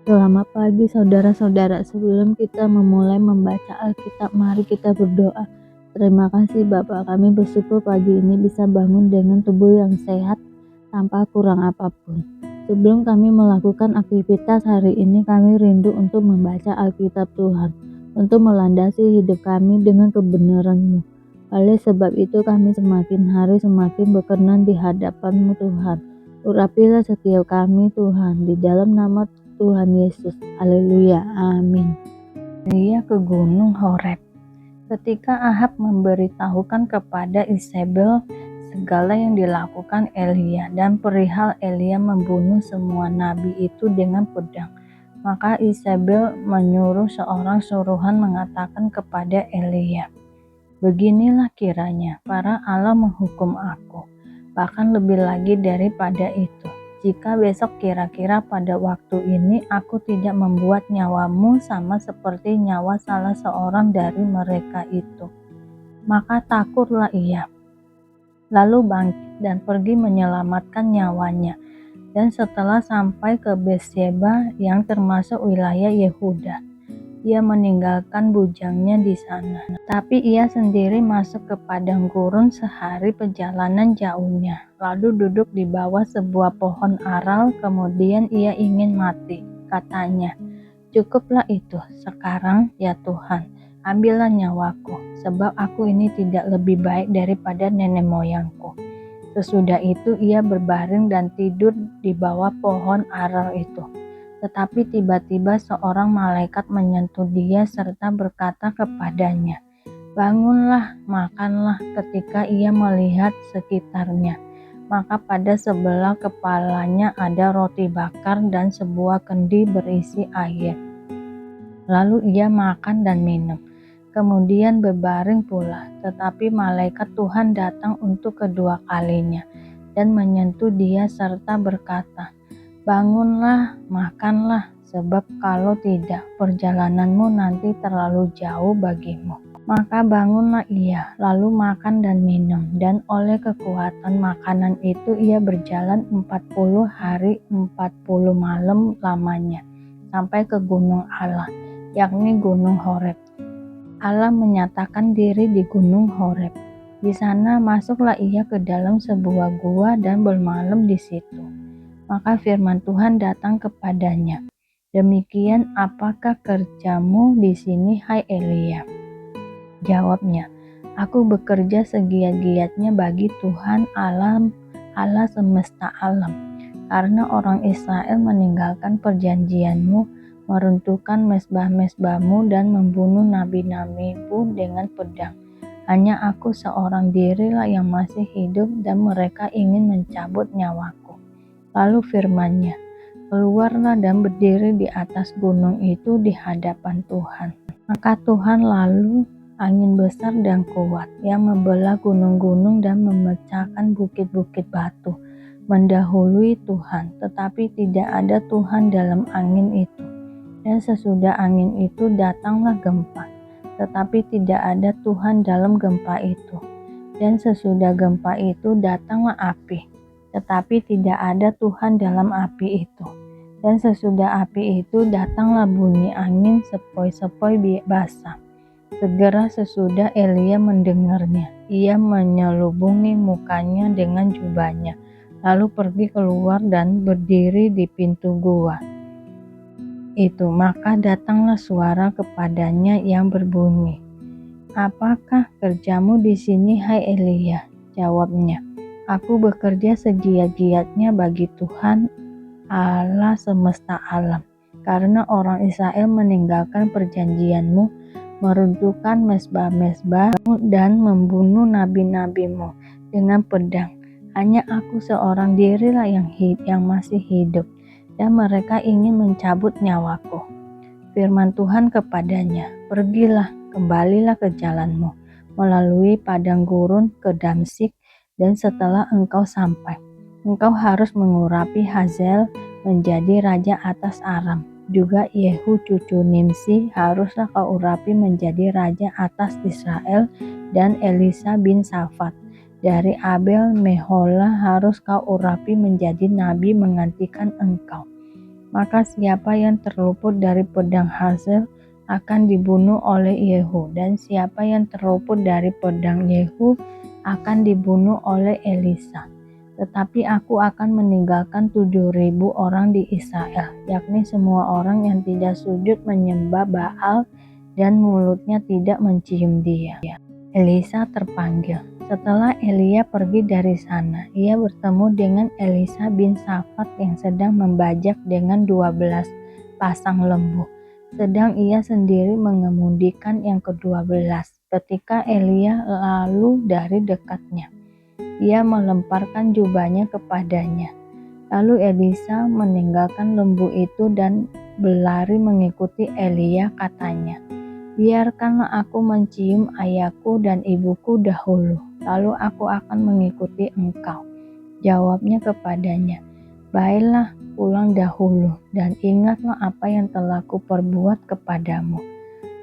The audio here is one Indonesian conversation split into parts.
Selamat pagi saudara-saudara, sebelum kita memulai membaca Alkitab, mari kita berdoa. Terima kasih Bapak, kami bersyukur pagi ini bisa bangun dengan tubuh yang sehat tanpa kurang apapun. Sebelum kami melakukan aktivitas hari ini, kami rindu untuk membaca Alkitab Tuhan, untuk melandasi hidup kami dengan kebenaran-Mu. Oleh sebab itu kami semakin hari semakin berkenan di hadapan-Mu Tuhan. Urapilah setiap kami Tuhan, di dalam nama Tuhan Yesus. Haleluya. Amin. Elia ke Gunung Horeb. Ketika Ahab memberitahukan kepada Isabel segala yang dilakukan Elia dan perihal Elia membunuh semua nabi itu dengan pedang, maka Isabel menyuruh seorang suruhan mengatakan kepada Elia, "Beginilah kiranya para Allah menghukum aku, bahkan lebih lagi daripada itu. Jika besok kira-kira pada waktu ini aku tidak membuat nyawamu sama seperti nyawa salah seorang dari mereka itu." Maka takutlah ia, lalu bangkit dan pergi menyelamatkan nyawanya. Dan setelah sampai ke Betsheba yang termasuk wilayah Yehuda, ia meninggalkan bujangnya di sana. Tapi ia sendiri masuk ke padang gurun sehari perjalanan jauhnya, lalu duduk di bawah sebuah pohon aral. Kemudian ia ingin mati. Katanya, "Cukuplah itu, sekarang ya Tuhan, ambillah nyawaku, sebab aku ini tidak lebih baik daripada nenek moyangku." Sesudah itu ia berbaring dan tidur di bawah pohon aral itu. Tetapi tiba-tiba seorang malaikat menyentuh dia serta berkata kepadanya, "Bangunlah, makanlah." Ketika ia melihat sekitarnya, maka pada sebelah kepalanya ada roti bakar dan sebuah kendi berisi air. Lalu ia makan dan minum, kemudian berbaring pula. Tetapi malaikat Tuhan datang untuk kedua kalinya dan menyentuh dia serta berkata, "Bangunlah, makanlah, sebab kalau tidak, perjalananmu nanti terlalu jauh bagimu." Maka bangunlah ia, lalu makan dan minum, dan oleh kekuatan makanan itu ia berjalan 40 hari 40 malam lamanya, sampai ke gunung Allah, yakni gunung Horeb. Allah menyatakan diri di gunung Horeb. Di sana masuklah ia ke dalam sebuah gua dan bermalam di situ. Maka firman Tuhan datang kepadanya, "Demikian apakah kerjamu di sini, hai Elia?" Jawabnya, "Aku bekerja segiat-giatnya bagi Tuhan Allah semesta alam, karena orang Israel meninggalkan perjanjianmu, meruntuhkan mezbah-mezbahmu dan membunuh nabi-nabimu dengan pedang. Hanya aku seorang dirilah yang masih hidup dan mereka ingin mencabut nyawaku." Lalu firman-Nya, "Keluarlah dan berdiri di atas gunung itu di hadapan Tuhan." Maka Tuhan lalu angin besar dan kuat yang membelah gunung-gunung dan memecahkan bukit-bukit batu mendahului Tuhan, tetapi tidak ada Tuhan dalam angin itu. Dan sesudah angin itu datanglah gempa, tetapi tidak ada Tuhan dalam gempa itu. Dan sesudah gempa itu datanglah api, tetapi tidak ada Tuhan dalam api itu. Dan sesudah api itu datanglah bunyi angin sepoi-sepoi basah. Segera sesudah Elia mendengarnya, ia menyelubungi mukanya dengan jubahnya, lalu pergi keluar dan berdiri di pintu gua itu. Maka datanglah suara kepadanya yang berbunyi, "Apakah kerjamu di sini, hai Elia?" Jawabnya, "Aku bekerja segiat-giatnya bagi Tuhan Allah semesta alam, karena orang Israel meninggalkan perjanjianmu, meruntuhkan mezbah-mezbahmu dan membunuh nabi-nabimu dengan pedang. Hanya aku seorang dirilah yang masih hidup, dan mereka ingin mencabut nyawaku." Firman Tuhan kepadanya, "Pergilah, kembalilah ke jalanmu, melalui padang gurun ke Damsyik, dan setelah engkau sampai, engkau harus mengurapi Hazael menjadi raja atas Aram. Juga Yehu cucu Nimsi haruslah kau urapi menjadi raja atas Israel, dan Elisa bin Safat dari Abel Meholah harus kau urapi menjadi nabi menggantikan engkau." Maka siapa yang terluput dari pedang Hazael akan dibunuh oleh Yehu, dan siapa yang terluput dari pedang Yehu akan dibunuh oleh Elisa. Tetapi aku akan meninggalkan 7.000 orang di Israel, yakni semua orang yang tidak sujud menyembah Baal dan mulutnya tidak mencium dia. Elisa terpanggil. Setelah Elia pergi dari sana, ia bertemu dengan Elisa bin Safat yang sedang membajak dengan 12 pasang lembu. Sedang ia sendiri mengemudikan yang ke-12. Ketika Elia lalu dari dekatnya, ia melemparkan jubahnya kepadanya. Lalu Elisa meninggalkan lembu itu dan berlari mengikuti Elia, katanya, "Biarkanlah aku mencium ayahku dan ibuku dahulu, lalu aku akan mengikuti engkau." Jawabnya kepadanya, "Baiklah, pulang dahulu, dan ingatlah apa yang telah kuperbuat kepadamu."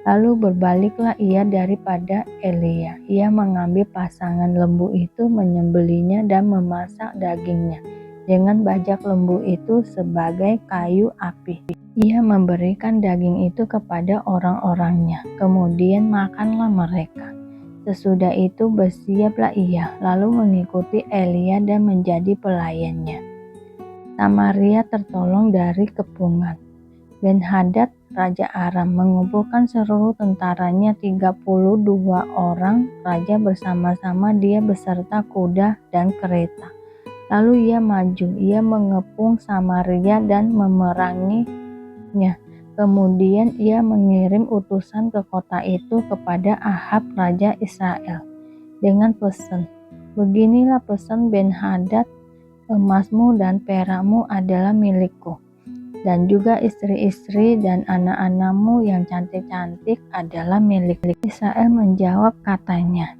Lalu berbaliklah ia daripada Elia. Ia mengambil pasangan lembu itu, menyembelihnya dan memasak dagingnya dengan bajak lembu itu sebagai kayu api. Ia memberikan daging itu kepada orang-orangnya, kemudian makanlah mereka. Sesudah itu bersiaplah ia, lalu mengikuti Elia dan menjadi pelayannya. Samaria tertolong dari kepungan. Ben-Hadad, Raja Aram, mengumpulkan seluruh tentaranya 32 orang raja bersama-sama dia beserta kuda dan kereta. Lalu ia maju, ia mengepung Samaria dan memeranginya. Kemudian ia mengirim utusan ke kota itu kepada Ahab Raja Israel dengan pesan, "Beginilah pesan Ben-Hadad, emasmu dan perakmu adalah milikku, dan juga istri-istri dan anak-anakmu yang cantik-cantik adalah milik." Israel menjawab, katanya,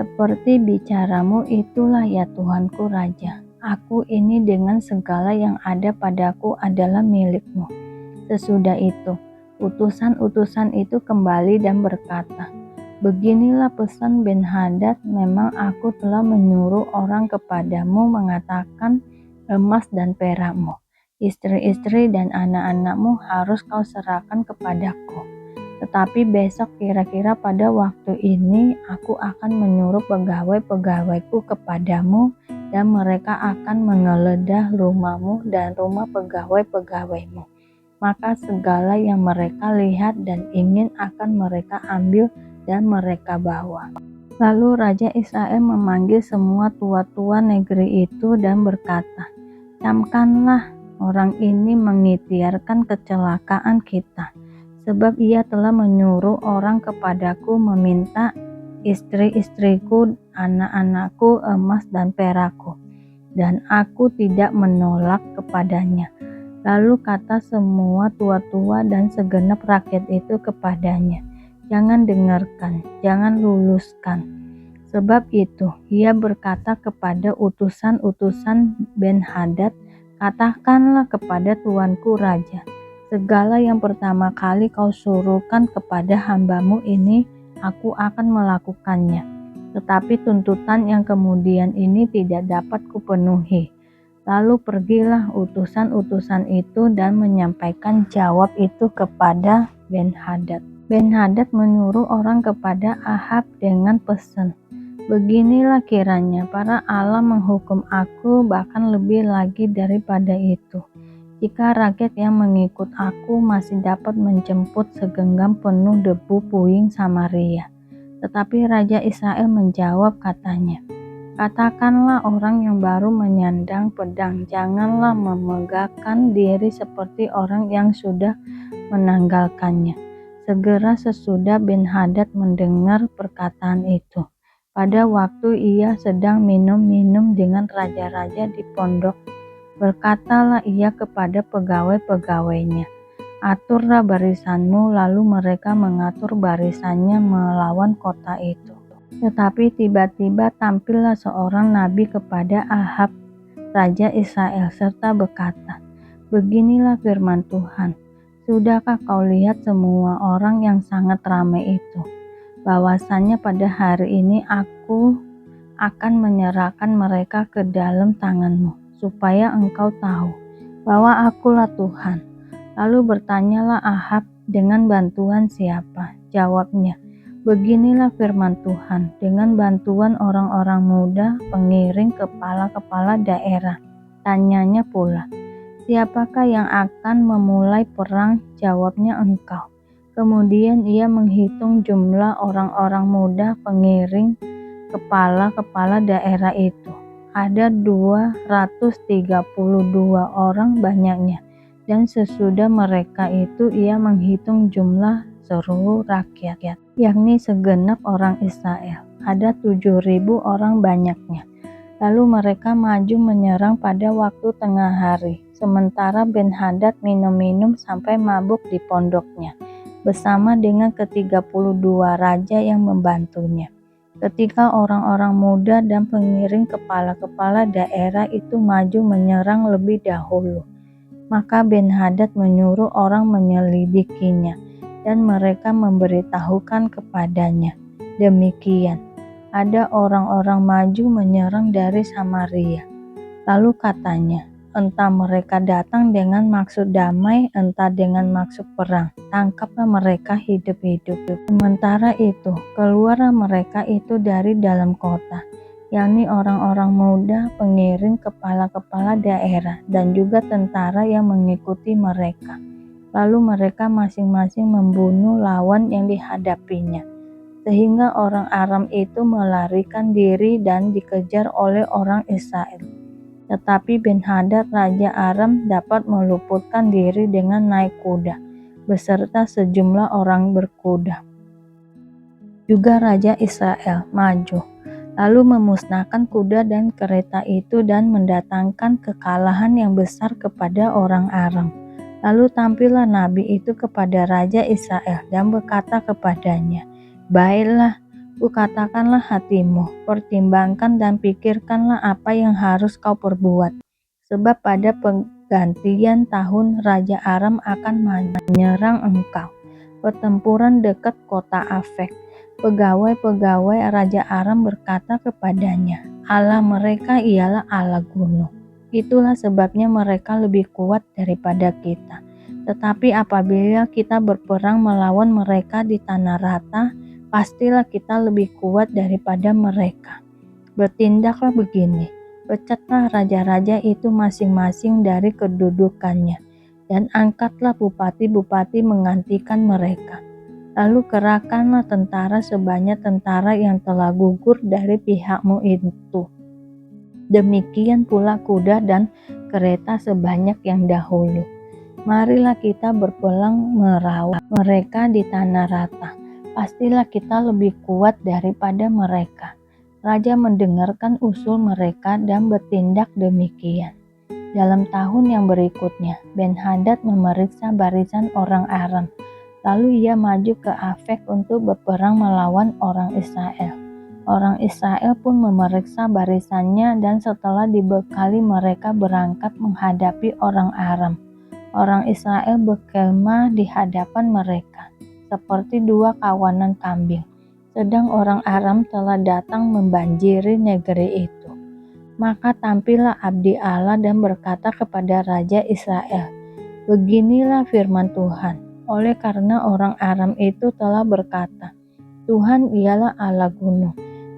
"Seperti bicaramu itulah ya Tuhanku Raja. Aku ini dengan segala yang ada padaku adalah milikmu." Sesudah itu, utusan-utusan itu kembali dan berkata, "Beginilah pesan Ben-Hadad, memang aku telah menyuruh orang kepadamu mengatakan, emas dan perakmu, istri-istri dan anak-anakmu harus kau serahkan kepadaku. Tetapi besok kira-kira pada waktu ini aku akan menyuruh pegawai-pegawaiku kepadamu, dan mereka akan menggeledah rumahmu dan rumah pegawai-pegawaimu. Maka segala yang mereka lihat dan ingin akan mereka ambil dan mereka bawa." Lalu Raja Israel memanggil semua tua-tua negeri itu dan berkata, "Camkanlah orang ini mengikhtiarkan kecelakaan kita, sebab ia telah menyuruh orang kepadaku meminta istri-istriku, anak-anakku, emas dan perakku, dan aku tidak menolak kepadanya." Lalu kata semua tua-tua dan segenap rakyat itu kepadanya, "Jangan dengarkan, jangan luluskan." Sebab itu ia berkata kepada utusan-utusan Ben-Hadad, "Katakanlah kepada tuanku raja, segala yang pertama kali kau suruhkan kepada hambamu ini, aku akan melakukannya. Tetapi tuntutan yang kemudian ini tidak dapat kupenuhi." Lalu pergilah utusan-utusan itu dan menyampaikan jawab itu kepada Ben-Hadad. Ben-Hadad menyuruh orang kepada Ahab dengan pesan, "Beginilah kiranya para Allah menghukum aku, bahkan lebih lagi daripada itu, jika rakyat yang mengikut aku masih dapat menjemput segenggam penuh debu puing Samaria." Tetapi Raja Israel menjawab, katanya, "Katakanlah orang yang baru menyandang pedang, janganlah memegahkan diri seperti orang yang sudah menanggalkannya." Segera sesudah Ben-Hadad mendengar perkataan itu, pada waktu ia sedang minum-minum dengan raja-raja di pondok, berkatalah ia kepada pegawai-pegawainya, "Aturlah barisanmu." Lalu mereka mengatur barisannya melawan kota itu. Tetapi tiba-tiba tampillah seorang nabi kepada Ahab, Raja Israel, serta berkata, "Beginilah firman Tuhan, sudahkah kau lihat semua orang yang sangat ramai itu, bahwasannya pada hari ini aku akan menyerahkan mereka ke dalam tanganmu, supaya engkau tahu bahwa akulah Tuhan. Lalu bertanyalah Ahab, dengan bantuan siapa? Jawabnya, beginilah firman Tuhan, dengan bantuan orang-orang muda, pengiring kepala-kepala daerah. Tanyanya pula, siapakah yang akan memulai perang? Jawabnya, engkau. Kemudian ia menghitung jumlah orang-orang muda, pengiring kepala-kepala daerah itu. Ada 232 orang banyaknya. Dan sesudah mereka itu ia menghitung jumlah seluruh rakyat, yakni segenap orang Israel. Ada 7.000 orang banyaknya. Lalu mereka maju menyerang pada waktu tengah hari, sementara Ben-Hadad minum-minum sampai mabuk di pondoknya, bersama dengan ke-32 raja yang membantunya. Ketika orang-orang muda dan pengiring kepala-kepala daerah itu maju menyerang lebih dahulu, maka Ben-Hadad menyuruh orang menyelidikinya, dan mereka memberitahukan kepadanya, demikian, ada orang-orang maju menyerang dari Samaria. Lalu katanya, entah mereka datang dengan maksud damai, entah dengan maksud perang, tangkaplah mereka hidup-hidup. Sementara itu, keluarlah mereka itu dari dalam kota, yakni orang-orang muda, pengiring kepala-kepala daerah, dan juga tentara yang mengikuti mereka. Lalu mereka masing-masing membunuh lawan yang dihadapinya, sehingga orang Aram itu melarikan diri dan dikejar oleh orang Israel. Tetapi Ben-Hadad raja Aram dapat meluputkan diri dengan naik kuda, beserta sejumlah orang berkuda. Juga raja Israel maju, lalu memusnahkan kuda dan kereta itu dan mendatangkan kekalahan yang besar kepada orang Aram. Lalu tampillah nabi itu kepada raja Israel dan berkata kepadanya, baiklah, kukatakanlah hatimu, pertimbangkan dan pikirkanlah apa yang harus kau perbuat. Sebab pada pergantian tahun Raja Aram akan menyerang engkau. Pertempuran dekat kota Afek. Pegawai-pegawai Raja Aram berkata kepadanya, Allah mereka ialah Allah gunung. Itulah sebabnya mereka lebih kuat daripada kita. Tetapi apabila kita berperang melawan mereka di tanah rata, pastilah kita lebih kuat daripada mereka. Bertindaklah begini, pecatlah raja-raja itu masing-masing dari kedudukannya, dan angkatlah bupati-bupati menggantikan mereka. Lalu kerahkanlah tentara sebanyak tentara yang telah gugur dari pihakmu itu. Demikian pula kuda dan kereta sebanyak yang dahulu. Marilah kita berperang melawan mereka di tanah rata. Pastilah kita lebih kuat daripada mereka. Raja mendengarkan usul mereka dan bertindak demikian. Dalam tahun yang berikutnya, Ben-Hadad memeriksa barisan orang Aram. Lalu ia maju ke Afek untuk berperang melawan orang Israel. Orang Israel pun memeriksa barisannya dan setelah dibekali mereka berangkat menghadapi orang Aram. Orang Israel berkemah di hadapan mereka, seperti dua kawanan kambing. Sedang orang Aram telah datang membanjiri negeri itu. Maka tampillah abdi Allah dan berkata kepada Raja Israel, beginilah firman Tuhan. Oleh karena orang Aram itu telah berkata, Tuhan ialah Allah gunung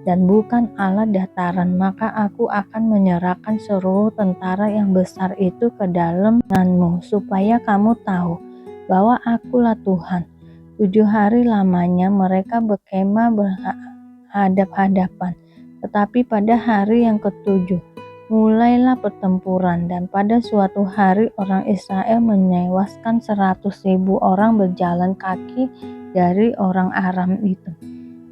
dan bukan Allah dataran, maka aku akan menyerahkan seluruh tentara yang besar itu ke dalam tanganmu, supaya kamu tahu bahwa akulah Tuhan. 7 hari lamanya mereka berkemah berhadap-hadapan, tetapi pada hari yang ketujuh mulailah pertempuran, dan pada suatu hari orang Israel menewaskan 100.000 orang berjalan kaki dari orang Aram itu.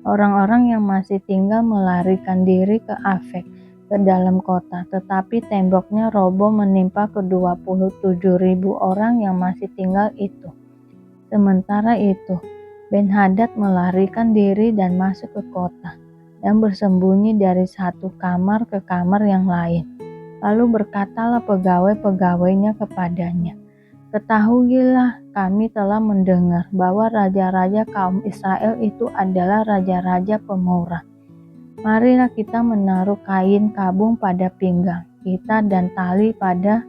Orang-orang yang masih tinggal melarikan diri ke Afek, ke dalam kota, tetapi temboknya roboh menimpa ke-27.000 orang yang masih tinggal itu. Sementara itu, Ben-Hadad melarikan diri dan masuk ke kota, dan bersembunyi dari satu kamar ke kamar yang lain. Lalu berkatalah pegawai-pegawainya kepadanya, ketahuilah, kami telah mendengar bahwa raja-raja kaum Israel itu adalah raja-raja pemurah. Marilah kita menaruh kain kabung pada pinggang kita dan tali pada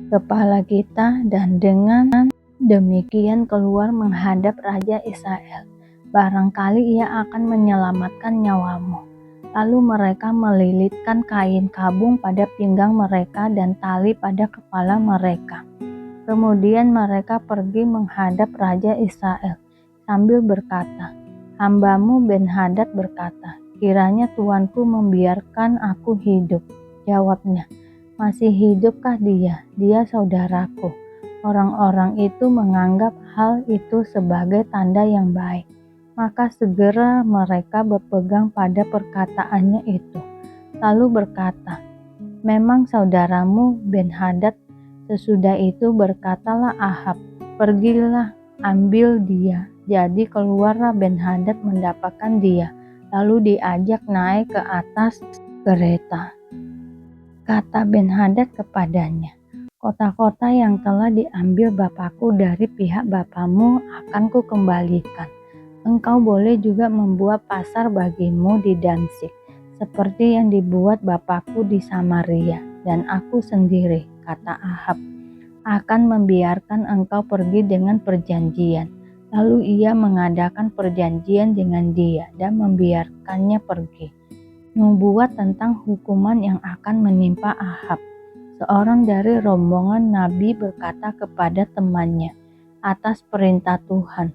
kepala kita, dan dengan demikian keluar menghadap Raja Israel. Barangkali ia akan menyelamatkan nyawamu. Lalu mereka melilitkan kain kabung pada pinggang mereka dan tali pada kepala mereka. Kemudian mereka pergi menghadap Raja Israel sambil berkata, "Hambamu Ben-Hadad berkata, kiranya tuanku membiarkan aku hidup." Jawabnya, "Masih hidupkah dia? Dia saudaraku." Orang-orang itu menganggap hal itu sebagai tanda yang baik. Maka segera mereka berpegang pada perkataannya itu. Lalu berkata, "Memang saudaramu Ben-Hadad." Sesudah itu berkatalah Ahab, "Pergilah, ambil dia." Jadi keluarlah Ben-Hadad mendapatkan dia, lalu diajak naik ke atas kereta. Kata Ben-Hadad kepadanya, "Kota-kota yang telah diambil bapakku dari pihak bapamu akan kukembalikan. Engkau boleh juga membuat pasar bagimu di Damsyik, seperti yang dibuat bapakku di Samaria, dan aku sendiri," kata Ahab, "akan membiarkan engkau pergi dengan perjanjian." Lalu ia mengadakan perjanjian dengan dia dan membiarkannya pergi. Nubuat tentang hukuman yang akan menimpa Ahab. Seorang dari rombongan nabi berkata kepada temannya, "Atas perintah Tuhan,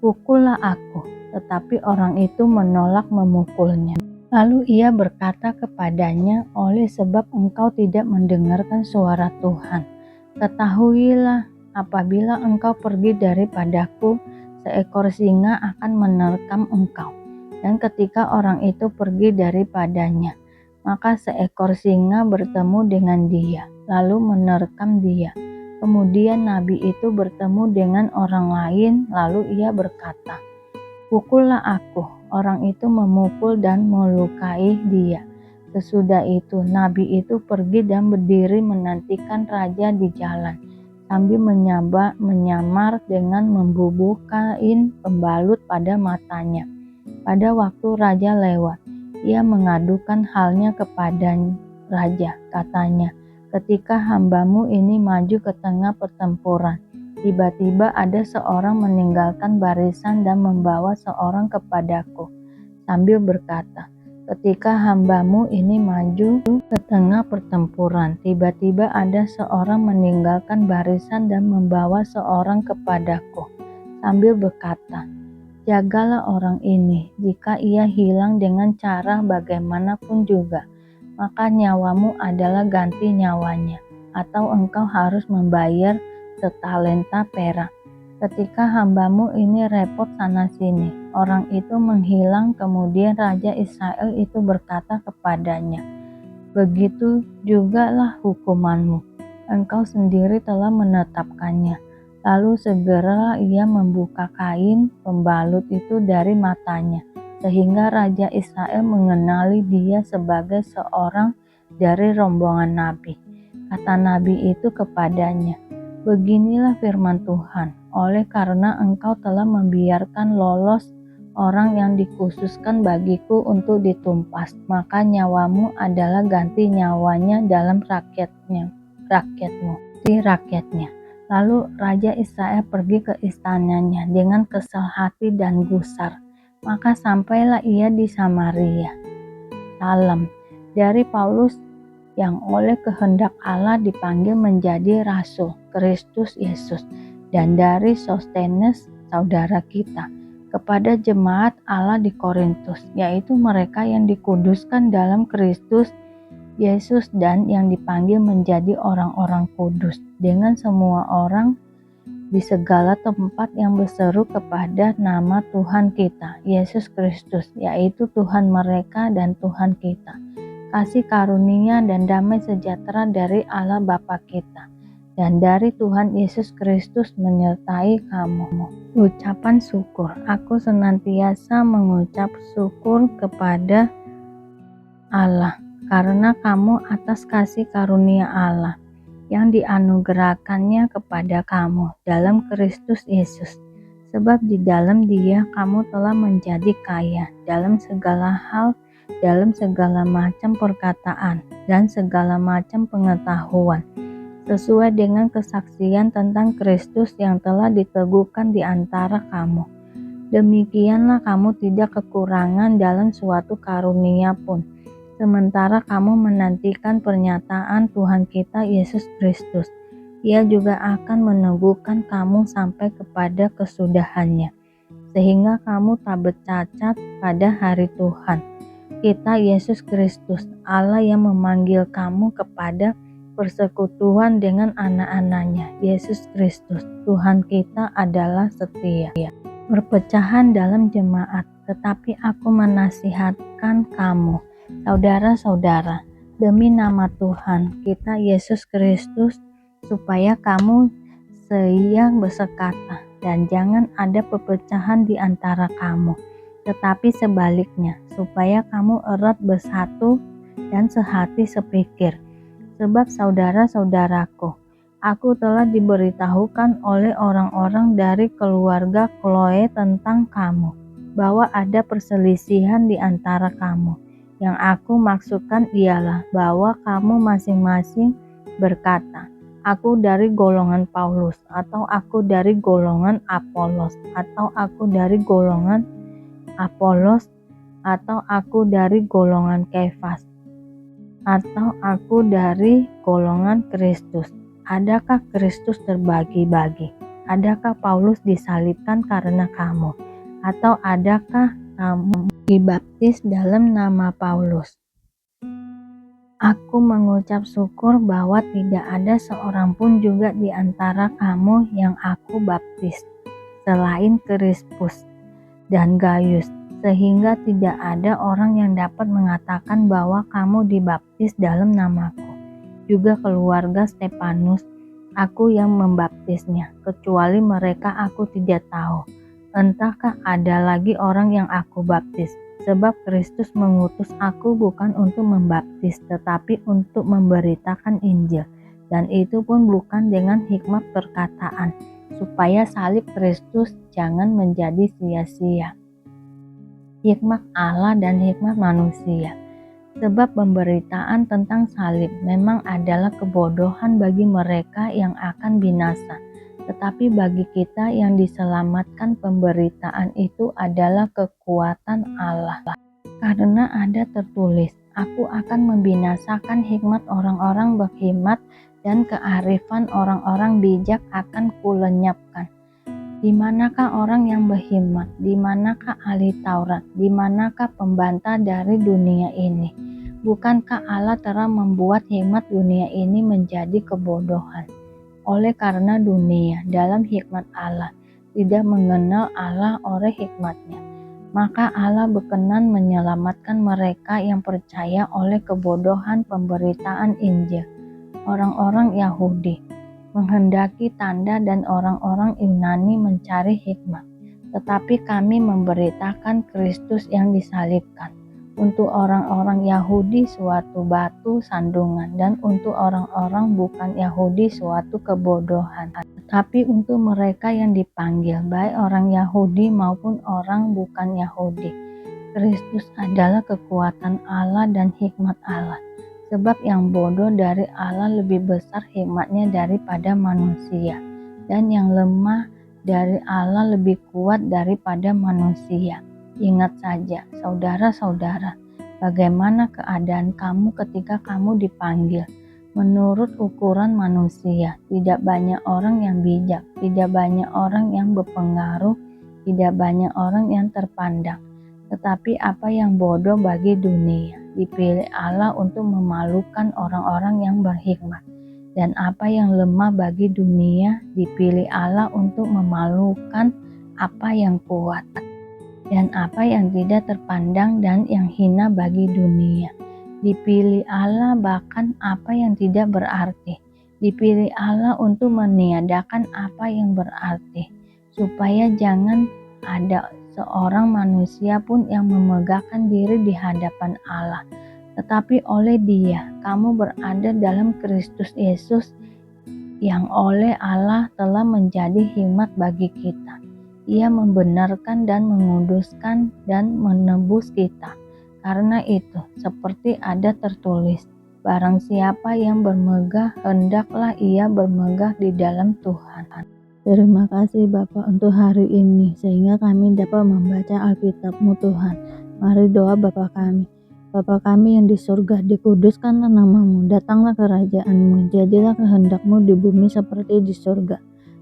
pukullah aku." Tetapi orang itu menolak memukulnya. Lalu ia berkata kepadanya, "Oleh sebab engkau tidak mendengarkan suara Tuhan, ketahuilah, apabila engkau pergi daripadaku, seekor singa akan menerkam engkau." Dan ketika orang itu pergi daripadanya, maka seekor singa bertemu dengan dia, lalu menerkam dia. Kemudian nabi itu bertemu dengan orang lain, lalu ia berkata, "Pukullah aku." Orang itu memukul dan melukai dia. Sesudah itu nabi itu pergi dan berdiri menantikan raja di jalan, sambil menyamar dengan membubuh kain pembalut pada matanya. Pada waktu raja lewat, ia mengadukan halnya kepada raja. Katanya, "Ketika hambamu ini maju ke tengah pertempuran, tiba-tiba ada seorang meninggalkan barisan dan membawa seorang kepadaku, sambil berkata, 'Ketika hambamu ini maju ke tengah pertempuran, tiba-tiba ada seorang meninggalkan barisan dan membawa seorang kepadaku,' sambil berkata, 'Jagalah orang ini, jika ia hilang dengan cara bagaimanapun juga, maka nyawamu adalah ganti nyawanya, atau engkau harus membayar setalenta perak.' Ketika hambamu ini repot sana-sini, orang itu menghilang." Kemudian Raja Israel itu berkata kepadanya, "Begitu jugalah hukumanmu, engkau sendiri telah menetapkannya." Lalu segeralah ia membuka kain pembalut itu dari matanya, sehingga Raja Israel mengenali dia sebagai seorang dari rombongan nabi. Kata nabi itu kepadanya, "Beginilah firman Tuhan, oleh karena engkau telah membiarkan lolos orang yang dikhususkan bagiku untuk ditumpas, maka nyawamu adalah ganti nyawanya dalam rakyatmu. Lalu Raja Israel pergi ke istananya dengan kesal hati dan gusar. Maka sampailah ia di Samaria. Salam dari Paulus, yang oleh kehendak Allah dipanggil menjadi rasul Kristus Yesus, dan dari Sostenes saudara kita, kepada jemaat Allah di Korintus, yaitu mereka yang dikuduskan dalam Kristus Yesus dan yang dipanggil menjadi orang-orang kudus, dengan semua orang di segala tempat yang berseru kepada nama Tuhan kita, Yesus Kristus, yaitu Tuhan mereka dan Tuhan kita. Kasih karunia dan damai sejahtera dari Allah Bapa kita dan dari Tuhan Yesus Kristus menyertai kamu. Ucapan syukur. Aku senantiasa mengucap syukur kepada Allah karena kamu atas kasih karunia Allah yang dianugerahkannya kepada kamu dalam Kristus Yesus. Sebab di dalam Dia kamu telah menjadi kaya dalam segala hal, dalam segala macam perkataan dan segala macam pengetahuan, sesuai dengan kesaksian tentang Kristus yang telah diteguhkan di antara kamu. Demikianlah kamu tidak kekurangan dalam suatu karunia pun, sementara kamu menantikan pernyataan Tuhan kita Yesus Kristus. Ia juga akan meneguhkan kamu sampai kepada kesudahannya, sehingga kamu tak bercacat pada hari Tuhan kita Yesus Kristus, Allah yang memanggil kamu kepada persekutuan dengan anak-anaknya. Yesus Kristus, Tuhan kita adalah setia. Perpecahan dalam jemaat, tetapi aku menasihatkan kamu, saudara-saudara, demi nama Tuhan kita Yesus Kristus, supaya kamu seia bersekata, dan jangan ada perpecahan di antara kamu, tetapi sebaliknya, supaya kamu erat bersatu dan sehati sepikir. Sebab saudara-saudaraku, aku telah diberitahukan oleh orang-orang dari keluarga Chloe tentang kamu, bahwa ada perselisihan di antara kamu. Yang aku maksudkan ialah bahwa kamu masing-masing berkata, aku dari golongan Paulus, atau aku dari golongan Apolos, atau aku dari golongan Apolos, atau aku dari golongan Kefas, atau aku dari golongan Kristus. Adakah Kristus terbagi-bagi? Adakah Paulus disalibkan karena kamu? Atau adakah kamu dibaptis dalam nama Paulus? Aku mengucap syukur bahwa tidak ada seorang pun juga di antara kamu yang aku baptis, selain Krispus dan Gaius, sehingga tidak ada orang yang dapat mengatakan bahwa kamu dibaptis dalam namaku. Juga keluarga Stefanus, aku yang membaptisnya, kecuali mereka aku tidak tahu. Entahkah ada lagi orang yang aku baptis? Sebab Kristus mengutus aku bukan untuk membaptis, tetapi untuk memberitakan Injil, dan itu pun bukan dengan hikmat perkataan, supaya salib Kristus jangan menjadi sia-sia. Hikmat Allah dan hikmat manusia. Sebab pemberitaan tentang salib memang adalah kebodohan bagi mereka yang akan binasa, tetapi bagi kita yang diselamatkan pemberitaan itu adalah kekuatan Allah. Karena ada tertulis, aku akan membinasakan hikmat orang-orang berhikmat dan kearifan orang-orang bijak akan kulenyapkan. Di manakah orang yang berhikmat? Di manakah ahli Taurat? Di manakah pembantah dari dunia ini? Bukankah Allah telah membuat hikmat dunia ini menjadi kebodohan? Oleh karena dunia dalam hikmat Allah tidak mengenal Allah oleh hikmatnya, maka Allah berkenan menyelamatkan mereka yang percaya oleh kebodohan pemberitaan Injil. Orang-orang Yahudi menghendaki tanda dan orang-orang Yunani mencari hikmat, tetapi kami memberitakan Kristus yang disalibkan. Untuk orang-orang Yahudi suatu batu sandungan, dan untuk orang-orang bukan Yahudi suatu kebodohan. Tetapi untuk mereka yang dipanggil, baik orang Yahudi maupun orang bukan Yahudi, Kristus adalah kekuatan Allah dan hikmat Allah. Sebab yang bodoh dari Allah lebih besar hikmatnya daripada manusia, dan yang lemah dari Allah lebih kuat daripada manusia. Ingat saja, saudara-saudara, bagaimana keadaan kamu ketika kamu dipanggil. Menurut ukuran manusia, tidak banyak orang yang bijak, tidak banyak orang yang berpengaruh, tidak banyak orang yang terpandang. Tetapi apa yang bodoh bagi dunia, dipilih Allah untuk memalukan orang-orang yang berhikmat. Dan apa yang lemah bagi dunia, dipilih Allah untuk memalukan apa yang kuat. Dan apa yang tidak terpandang dan yang hina bagi dunia, dipilih Allah bahkan apa yang tidak berarti. Dipilih Allah untuk meniadakan apa yang berarti, supaya jangan ada seorang manusia pun yang memegahkan diri di hadapan Allah. Tetapi oleh Dia, kamu berada dalam Kristus Yesus, yang oleh Allah telah menjadi hikmat bagi kita. Ia membenarkan dan menguduskan dan menebus kita. Karena itu, seperti ada tertulis, Barang siapa yang bermegah, hendaklah ia bermegah di dalam Tuhan. Terima kasih Bapa untuk hari ini, sehingga kami dapat membaca Alkitab-Mu Tuhan. Mari doa Bapa kami. Bapa kami yang di surga, dikuduskanlah nama-Mu, datanglah kerajaan-Mu, jadilah kehendak-Mu di bumi seperti di surga.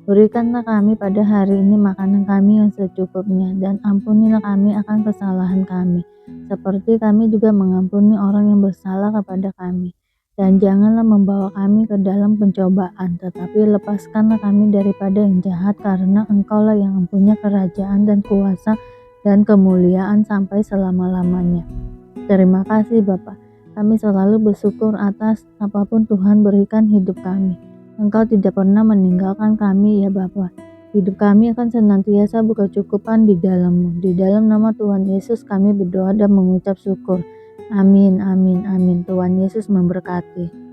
Berikanlah kami pada hari ini makanan kami yang secukupnya, dan ampunilah kami akan kesalahan kami, seperti kami juga mengampuni orang yang bersalah kepada kami. Dan janganlah membawa kami ke dalam pencobaan, tetapi lepaskanlah kami daripada yang jahat, karena Engkaulah yang mempunyai kerajaan dan kuasa dan kemuliaan sampai selama-lamanya. Terima kasih Bapa. Kami selalu bersyukur atas apapun Tuhan berikan hidup kami. Engkau tidak pernah meninggalkan kami ya Bapa. Hidup kami akan senantiasa berkecukupan di dalam-Mu. Di dalam nama Tuhan Yesus kami berdoa dan mengucap syukur. Amin, amin, amin. Tuhan Yesus memberkati.